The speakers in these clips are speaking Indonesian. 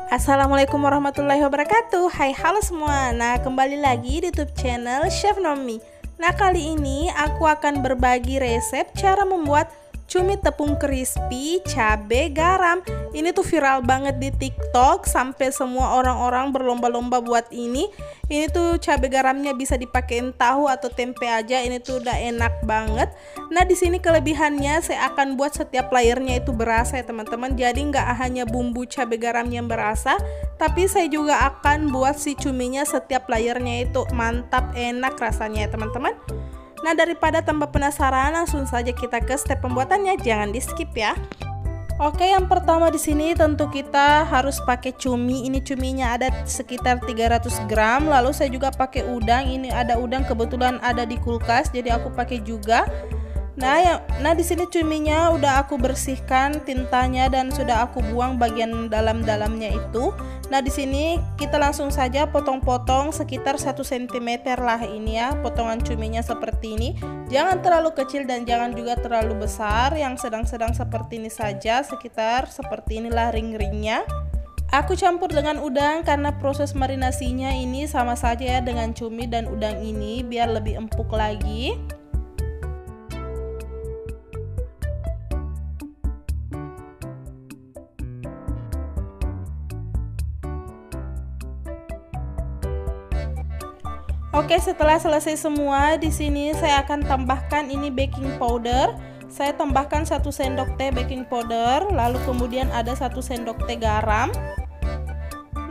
Assalamualaikum warahmatullahi wabarakatuh. Hai halo semua. Nah, kembali lagi di YouTube channel Chef Nomi. Nah, kali ini aku akan berbagi resep cara membuat cumi tepung crispy cabe garam. Ini tuh viral banget di TikTok, sampai semua orang-orang berlomba-lomba buat ini. Ini tuh cabe garamnya bisa dipakein tahu atau tempe aja. Ini tuh udah enak banget. Nah, di sini kelebihannya saya akan buat setiap layernya itu berasa ya teman-teman. Jadi nggak hanya bumbu cabe garam yang berasa, tapi saya juga akan buat si cuminya setiap layernya itu mantap, enak rasanya ya teman-teman. Nah, daripada tambah penasaran, langsung saja kita ke step pembuatannya. Jangan di skip ya. Oke, yang pertama di sini tentu kita harus pakai cumi. Ini cuminya ada sekitar 300 gram. Lalu saya juga pakai udang. Ini ada udang, kebetulan ada di kulkas, jadi aku pakai juga. Nah di sini cuminya udah aku bersihkan tintanya dan sudah aku buang bagian dalam-dalamnya itu. Nah, di sini kita langsung saja potong-potong sekitar 1 cm lah ini ya, potongan cuminya seperti ini. Jangan terlalu kecil dan jangan juga terlalu besar, yang sedang-sedang seperti ini saja, sekitar seperti inilah ring-ringnya. Aku campur dengan udang karena proses marinasinya ini sama saja ya dengan cumi dan udang ini, biar lebih empuk lagi. Oke, setelah selesai semua, di sini saya akan tambahkan ini baking powder. Saya tambahkan 1 sendok teh baking powder, lalu kemudian ada 1 sendok teh garam.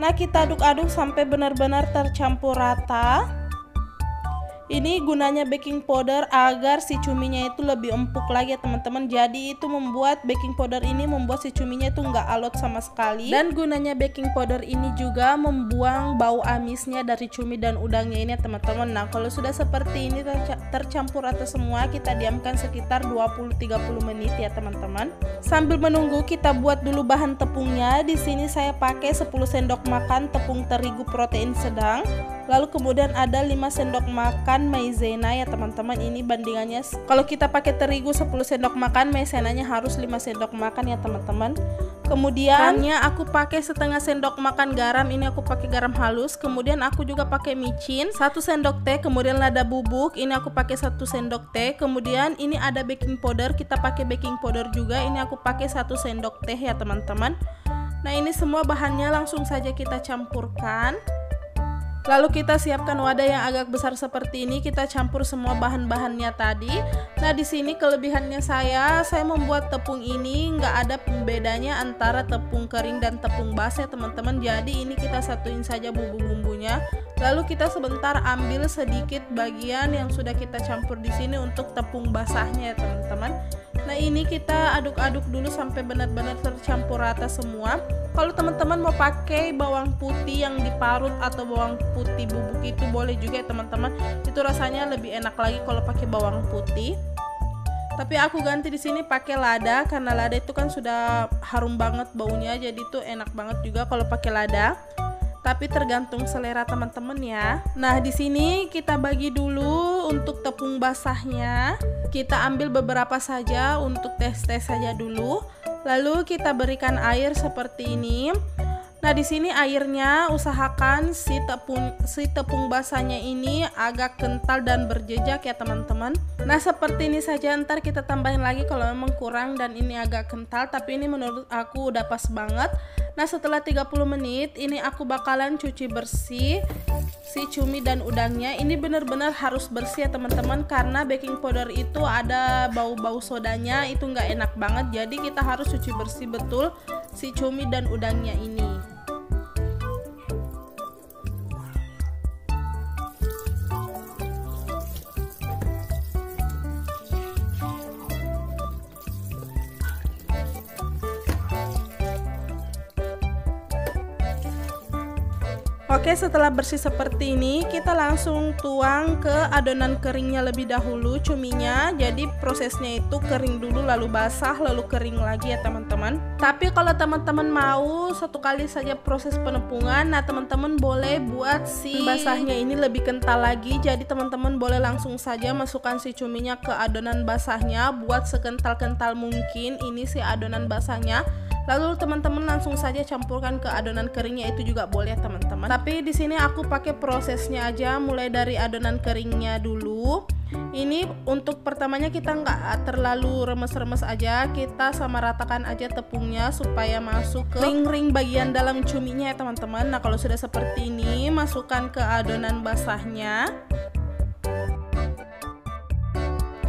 Nah, kita aduk-aduk sampai benar-benar tercampur rata. Ini gunanya baking powder agar si cuminya itu lebih empuk lagi ya teman-teman. Jadi itu membuat baking powder ini membuat si cuminya itu nggak alot sama sekali. Dan gunanya baking powder ini juga membuang bau amisnya dari cumi dan udangnya ini ya teman-teman. Nah, kalau sudah seperti ini tercampur rata semua, kita diamkan sekitar 20-30 menit ya teman-teman. Sambil menunggu, kita buat dulu bahan tepungnya. Di sini saya pakai 10 sendok makan tepung terigu protein sedang. Lalu kemudian ada 5 sendok makan maizena ya teman-teman. Ini bandingannya, kalau kita pakai terigu 10 sendok makan, maizenanya harus 5 sendok makan ya teman-teman. Kemudian aku pakai setengah sendok makan garam. Ini aku pakai garam halus. Kemudian aku juga pakai micin 1 sendok teh. Kemudian lada bubuk, ini aku pakai 1 sendok teh. Kemudian ini ada baking powder, kita pakai baking powder juga. Ini aku pakai 1 sendok teh ya teman-teman. Nah, ini semua bahannya langsung saja kita campurkan. Lalu kita siapkan wadah yang agak besar seperti ini, kita campur semua bahan-bahannya tadi. Nah, di sini kelebihannya saya membuat tepung ini nggak ada pembedanya antara tepung kering dan tepung basah teman-teman. Jadi ini kita satuin saja bumbu-bumbunya. Lalu kita sebentar ambil sedikit bagian yang sudah kita campur di sini untuk tepung basahnya ya teman-teman. Nah, ini kita aduk-aduk dulu sampai benar-benar tercampur rata semua. Kalau teman-teman mau pakai bawang putih yang diparut atau bawang putih bubuk itu boleh juga ya teman-teman. Itu rasanya lebih enak lagi kalau pakai bawang putih. Tapi aku ganti di sini pakai lada karena lada itu kan sudah harum banget baunya, jadi itu enak banget juga kalau pakai lada. Tapi tergantung selera teman-teman ya. Nah, di sini kita bagi dulu untuk tepung basahnya. Kita ambil beberapa saja untuk tes-tes saja dulu. Lalu kita berikan air seperti ini. Nah, di sini airnya usahakan si tepung basahnya ini agak kental dan berjejak ya teman-teman. Nah, seperti ini saja, ntar kita tambahin lagi kalau memang kurang dan ini agak kental, tapi ini menurut aku udah pas banget. Nah, setelah 30 menit ini aku bakalan cuci bersih si cumi dan udangnya. Ini benar-benar harus bersih ya teman-teman, karena baking powder itu ada bau-bau sodanya, itu nggak enak banget. Jadi kita harus cuci bersih betul si cumi dan udangnya ini. Oke, setelah bersih seperti ini, kita langsung tuang ke adonan keringnya lebih dahulu cuminya. Jadi prosesnya itu kering dulu, lalu basah, lalu kering lagi ya teman-teman. Tapi kalau teman-teman mau satu kali saja proses penepungan, nah teman-teman boleh buat si basahnya ini lebih kental lagi. Jadi teman-teman boleh langsung saja masukkan si cuminya ke adonan basahnya, buat sekental-kental mungkin ini si adonan basahnya. Lalu teman-teman langsung saja campurkan ke adonan keringnya, itu juga boleh teman-teman. Tapi di sini aku pakai prosesnya aja, mulai dari adonan keringnya dulu. Ini untuk pertamanya kita nggak terlalu remes-remes aja, kita sama ratakan aja tepungnya supaya masuk ke ring-ring bagian dalam cuminya ya teman-teman. Nah kalau sudah seperti ini, masukkan ke adonan basahnya.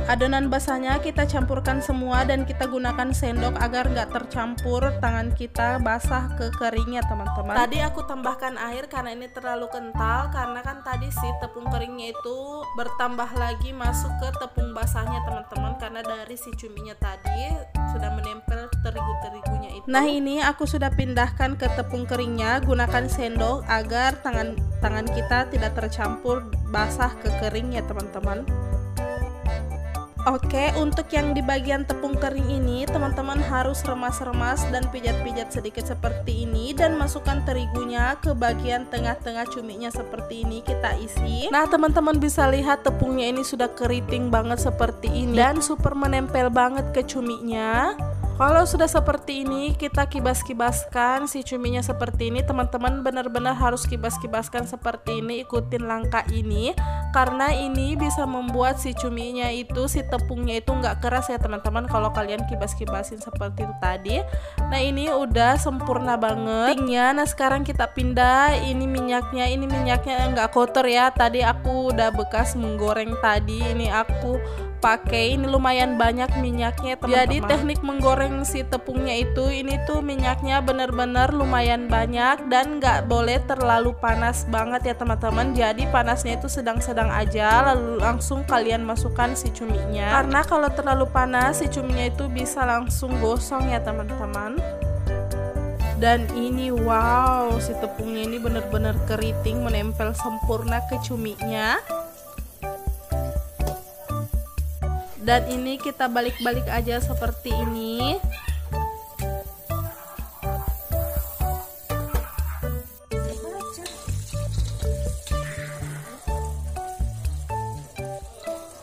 Adonan basahnya kita campurkan semua dan kita gunakan sendok agar nggak tercampur tangan kita basah ke keringnya teman-teman. Tadi aku tambahkan air karena ini terlalu kental, karena kan tadi si tepung keringnya itu bertambah lagi masuk ke tepung basahnya teman-teman, karena dari si cuminya tadi sudah menempel terigu-terigunya itu. Nah ini aku sudah pindahkan ke tepung keringnya, gunakan sendok agar tangan kita tidak tercampur basah ke keringnya teman-teman. Oke, untuk yang di bagian tepung kering ini teman-teman harus remas-remas dan pijat-pijat sedikit seperti ini, dan masukkan terigunya ke bagian tengah-tengah cuminya seperti ini, kita isi. Nah teman-teman bisa lihat tepungnya ini sudah keriting banget seperti ini dan super menempel banget ke cuminya. Kalau sudah seperti ini, kita kibas-kibaskan si cuminya seperti ini. Teman-teman benar-benar harus kibas-kibaskan seperti ini, ikutin langkah ini, karena ini bisa membuat si cuminya itu, si tepungnya itu nggak keras ya teman-teman, kalau kalian kibas-kibasin seperti itu tadi. Nah ini udah sempurna banget tingnya. Nah sekarang kita pindah, ini minyaknya nggak kotor ya, tadi aku udah bekas menggoreng tadi, ini aku pakai, ini lumayan banyak minyaknya teman-teman. Jadi teknik menggoreng si tepungnya itu, ini tuh minyaknya bener-bener lumayan banyak dan nggak boleh terlalu panas banget ya teman-teman. Jadi panasnya itu sedang-sedang aja, lalu langsung kalian masukkan si cuminya, karena kalau terlalu panas si cuminya itu bisa langsung gosong ya teman-teman. Dan ini wow, si tepungnya ini bener-bener keriting, menempel sempurna ke cuminya. Dan ini kita balik-balik aja seperti ini.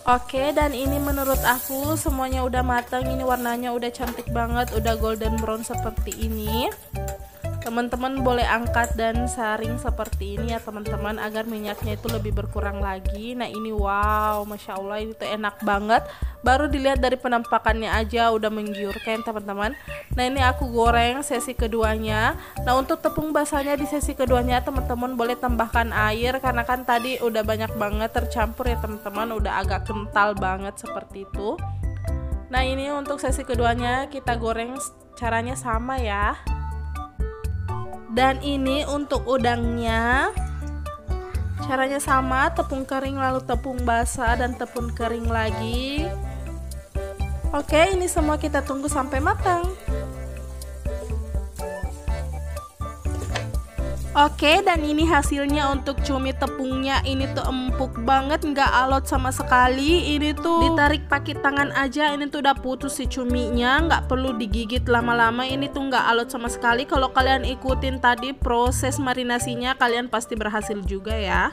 Oke, dan ini menurut aku semuanya udah matang. Ini warnanya udah cantik banget, udah golden brown seperti ini. Teman-teman boleh angkat dan saring seperti ini ya teman-teman, agar minyaknya itu lebih berkurang lagi. Nah ini wow, Masya Allah, ini tuh enak banget. Baru dilihat dari penampakannya aja udah menggiurkan teman-teman. Nah ini aku goreng sesi keduanya. Nah untuk tepung basahnya di sesi keduanya teman-teman boleh tambahkan air, karena kan tadi udah banyak banget tercampur ya teman-teman, udah agak kental banget seperti itu. Nah ini untuk sesi keduanya kita goreng, caranya sama ya. Dan ini untuk udangnya, caranya sama, tepung kering lalu tepung basah dan tepung kering lagi. Oke, ini semua kita tunggu sampai matang. Oke, dan ini hasilnya untuk cumi tepungnya. Ini tuh empuk banget, nggak alot sama sekali. Ini tuh ditarik pakai tangan aja, ini tuh udah putus si cuminya, nggak perlu digigit lama-lama. Ini tuh nggak alot sama sekali. Kalau kalian ikutin tadi proses marinasinya, kalian pasti berhasil juga ya.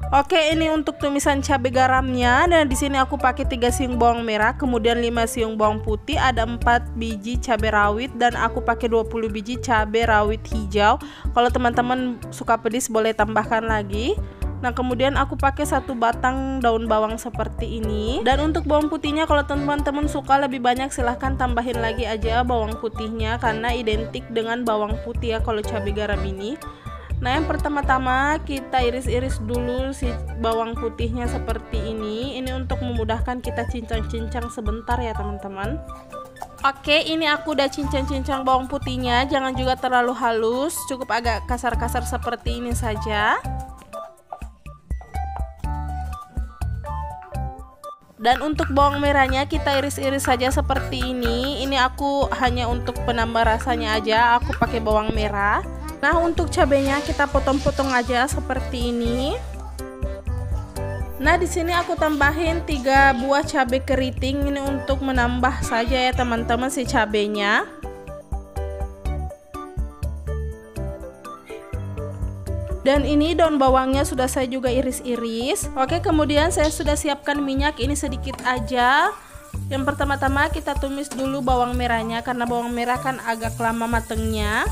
Oke, ini untuk tumisan cabai garamnya. Dan di sini aku pakai 3 siung bawang merah, kemudian 5 siung bawang putih, ada 4 biji cabai rawit, dan aku pakai 20 biji cabai rawit hijau. Kalau teman-teman suka pedas boleh tambahkan lagi. Nah kemudian aku pakai 1 batang daun bawang seperti ini. Dan untuk bawang putihnya, kalau teman-teman suka lebih banyak silahkan tambahin lagi aja bawang putihnya, karena identik dengan bawang putih ya kalau cabai garam ini. Nah yang pertama-tama kita iris-iris dulu si bawang putihnya seperti ini. Ini untuk memudahkan kita cincang-cincang sebentar ya teman-teman. Oke, ini aku udah cincang-cincang bawang putihnya. Jangan juga terlalu halus, cukup agak kasar-kasar seperti ini saja. Dan untuk bawang merahnya kita iris-iris saja seperti ini. Ini aku hanya untuk penambah rasanya aja, aku pakai bawang merah. Nah untuk cabenya kita potong-potong aja seperti ini. Nah di sini aku tambahin 3 buah cabai keriting, ini untuk menambah saja ya teman-teman si cabenya. Dan ini daun bawangnya sudah saya juga iris-iris. Oke, kemudian saya sudah siapkan minyak, ini sedikit aja. Yang pertama-tama kita tumis dulu bawang merahnya karena bawang merah kan agak lama matengnya.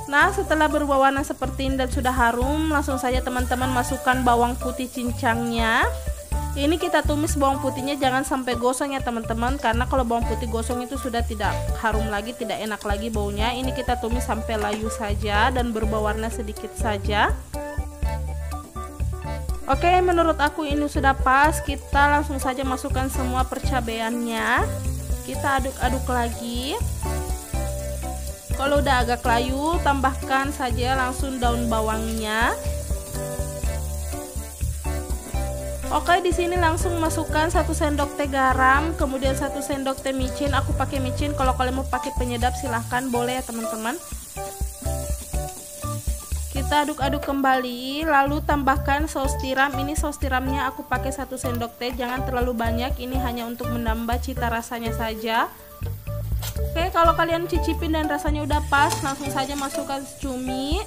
Nah, setelah berwarna seperti ini dan sudah harum, langsung saja teman-teman masukkan bawang putih cincangnya. Ini kita tumis bawang putihnya jangan sampai gosong ya teman-teman, karena kalau bawang putih gosong itu sudah tidak harum lagi, tidak enak lagi baunya. Ini kita tumis sampai layu saja dan berubah warna sedikit saja. Oke, menurut aku ini sudah pas. Kita langsung saja masukkan semua percabaiannya. Kita aduk-aduk lagi. Kalau udah agak layu, tambahkan saja langsung daun bawangnya. Oke, di sini langsung masukkan 1 sendok teh garam, kemudian 1 sendok teh micin. Aku pakai micin, kalau kalian mau pakai penyedap silahkan, boleh ya teman-teman. Kita aduk-aduk kembali, lalu tambahkan saus tiram. Ini saus tiramnya aku pakai 1 sendok teh, jangan terlalu banyak, ini hanya untuk menambah cita rasanya saja. Oke, kalau kalian cicipin dan rasanya udah pas, langsung saja masukkan cumi.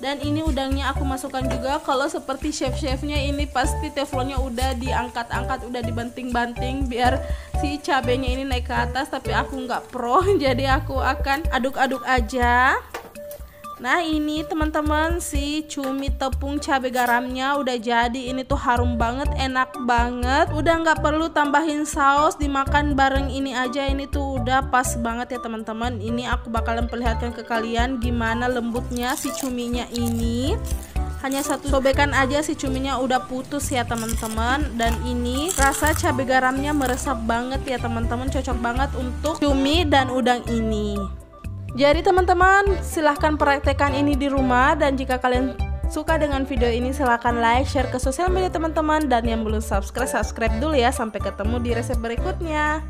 Dan ini udangnya aku masukkan juga. Kalau seperti chef-chefnya ini pasti teflonnya udah diangkat-angkat, udah dibanting-banting biar si cabenya ini naik ke atas, tapi aku nggak pro, jadi aku akan aduk-aduk aja. Nah, ini teman-teman si cumi tepung cabai garamnya udah jadi. Ini tuh harum banget, enak banget. Udah nggak perlu tambahin saus, dimakan bareng ini aja. Ini tuh udah pas banget ya teman-teman. Ini aku bakalan perlihatkan ke kalian gimana lembutnya si cuminya ini. Hanya 1 sobekan aja si cuminya udah putus ya teman-teman. Dan ini rasa cabai garamnya meresap banget ya teman-teman. Cocok banget untuk cumi dan udang ini. Jadi teman-teman, silahkan praktekkan ini di rumah, dan jika kalian suka dengan video ini silahkan like, share ke sosial media teman-teman, dan yang belum subscribe dulu ya. Sampai ketemu di resep berikutnya.